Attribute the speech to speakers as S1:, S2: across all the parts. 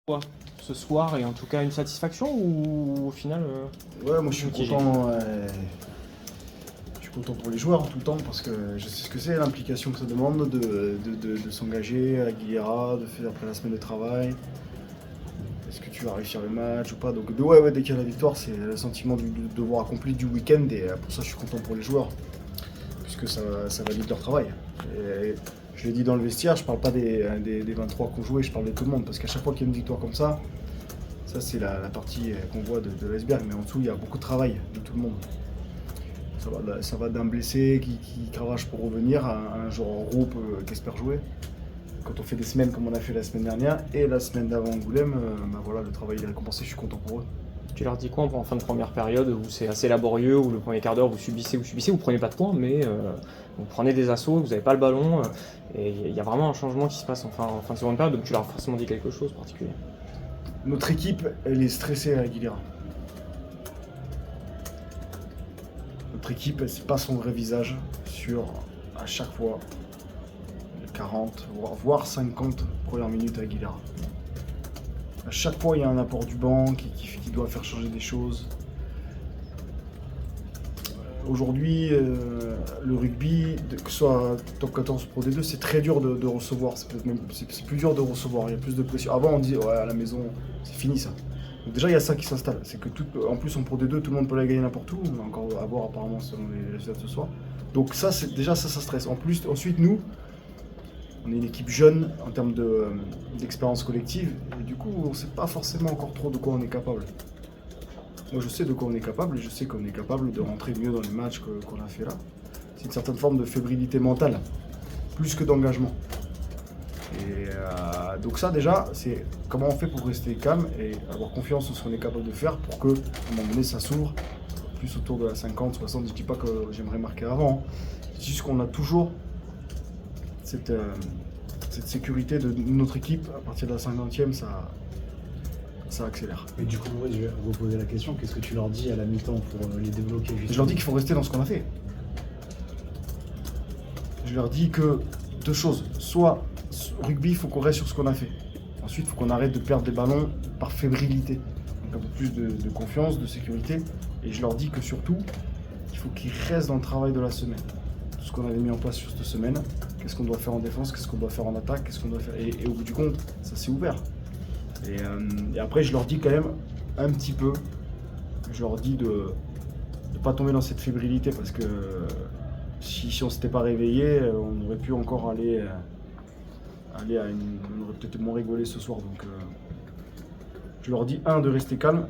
S1: Quoi, ce soir, et en tout cas une satisfaction ou au final
S2: Ouais, moi je suis
S1: mitigé?
S2: content. Je suis content pour les joueurs tout le temps parce que je sais ce que c'est l'implication que ça demande de s'engager à Aguilera, de faire après la semaine de travail. Est-ce que tu vas réussir le match ou pas? Donc ouais, dès qu'il y a la victoire, c'est le sentiment du devoir accompli du week-end et pour ça je suis content pour les joueurs puisque ça valide leur travail. Et je l'ai dit dans le vestiaire, je parle pas des 23 qu'on jouait, je parle de tout le monde parce qu'à chaque fois qu'il y a une victoire comme ça c'est la partie qu'on voit de l'iceberg, mais en dessous il y a beaucoup de travail de tout le monde. Ça va d'un blessé qui cravache pour revenir à un joueur en groupe qui espère jouer. Quand on fait des semaines comme on a fait la semaine dernière et la semaine d'avant Angoulême, voilà, le travail est récompensé, je suis content pour eux.
S1: Tu leur dis quoi en fin de première période où c'est assez laborieux, où le premier quart d'heure vous subissez, vous prenez pas de points, mais vous prenez des assauts, vous n'avez pas le ballon, et il y a vraiment un changement qui se passe en fin de seconde période, donc tu leur as forcément dit quelque chose de particulier.
S2: Notre équipe, elle est stressée à Aguilera. Notre équipe, elle c'est pas son vrai visage sur à chaque fois les 40, voire 50 premières minutes à Aguilera. À chaque fois, il y a un apport du banc qui doit faire changer des choses. Aujourd'hui, le rugby, que ce soit top 14 ou Pro D2, c'est très dur de recevoir. C'est plus dur de recevoir, il y a plus de pression. Avant, on disait, ouais, à la maison, c'est fini ça. Donc déjà, il y a ça qui s'installe. C'est que en plus, en Pro D2, tout le monde peut la gagner n'importe où. On a encore à voir apparemment selon les résultats de ce soir. Donc ça, déjà, ça stresse. En plus, ensuite, nous, on est une équipe jeune en termes d'expérience collective. Et du coup, on ne sait pas forcément encore trop de quoi on est capable. Moi, je sais de quoi on est capable et je sais qu'on est capable de rentrer mieux dans les matchs qu'on a fait là. C'est une certaine forme de fébrilité mentale, plus que d'engagement. Et donc ça, déjà, c'est comment on fait pour rester calme et avoir confiance en ce qu'on est capable de faire pour que, à un moment donné, ça s'ouvre plus autour de la 50, 60. Je dis pas que j'aimerais marquer avant. C'est juste qu'on a toujours cette sécurité de notre équipe. À partir de la 50e, ça accélère.
S3: Mais du coup, ouais, je vais vous poser la question, qu'est-ce que tu leur dis à la mi-temps pour les débloquer justement?
S2: Je leur dis qu'il faut rester dans ce qu'on a fait. Je leur dis que deux choses. Soit rugby, il faut qu'on reste sur ce qu'on a fait. Ensuite, il faut qu'on arrête de perdre des ballons par fébrilité. Donc un peu plus de confiance, de sécurité. Et je leur dis que surtout, il faut qu'ils restent dans le travail de la semaine. Tout ce qu'on avait mis en place sur cette semaine. Qu'est-ce qu'on doit faire en défense, qu'est-ce qu'on doit faire en attaque, qu'est-ce qu'on doit faire. Et au bout du compte, ça s'est ouvert. Et après, je leur dis quand même un petit peu, je leur dis de ne pas tomber dans cette fébrilité parce que si on ne s'était pas réveillé, on aurait pu encore aller on aurait peut-être moins rigolé ce soir. Donc je leur dis, de rester calme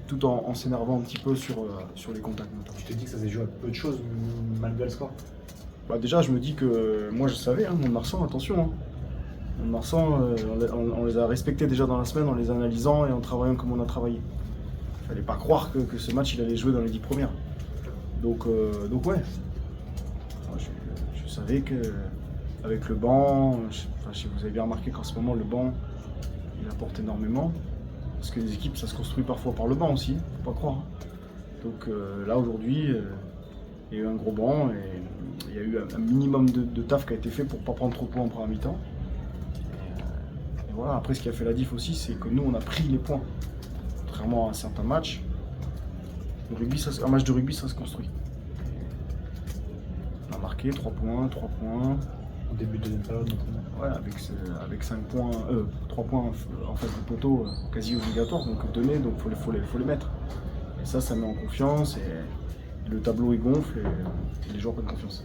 S2: tout en s'énervant un petit peu sur les contacts.
S3: Tu te dis que ça s'est joué à peu de choses malgré le score?
S2: Bah déjà, je me dis que moi je savais, Mont-de-Marsan, attention. Mont-de-Marsan, on les a respectés déjà dans la semaine en les analysant et en travaillant comme on a travaillé. Il fallait pas croire que ce match il allait jouer dans les 10 premières. Donc ouais. Moi, je savais que avec le banc, vous avez bien remarqué qu'en ce moment le banc il apporte énormément. Parce que les équipes ça se construit parfois par le banc aussi, faut pas croire. Donc là aujourd'hui, il y a eu un gros banc et il y a eu un minimum de taf qui a été fait pour pas prendre trop de points en première mi-temps. Et voilà, après ce qui a fait la diff aussi, c'est que nous on a pris les points. Contrairement à un certain match, un match de rugby ça se construit. On a marqué 3 points.
S3: Au début de deuxième période, notamment.
S2: Ouais, avec 5 points, 3 points en face du poteau quasi obligatoire, donc donné, donc faut les mettre. Et ça met en confiance et le tableau il gonfle et les joueurs prennent confiance.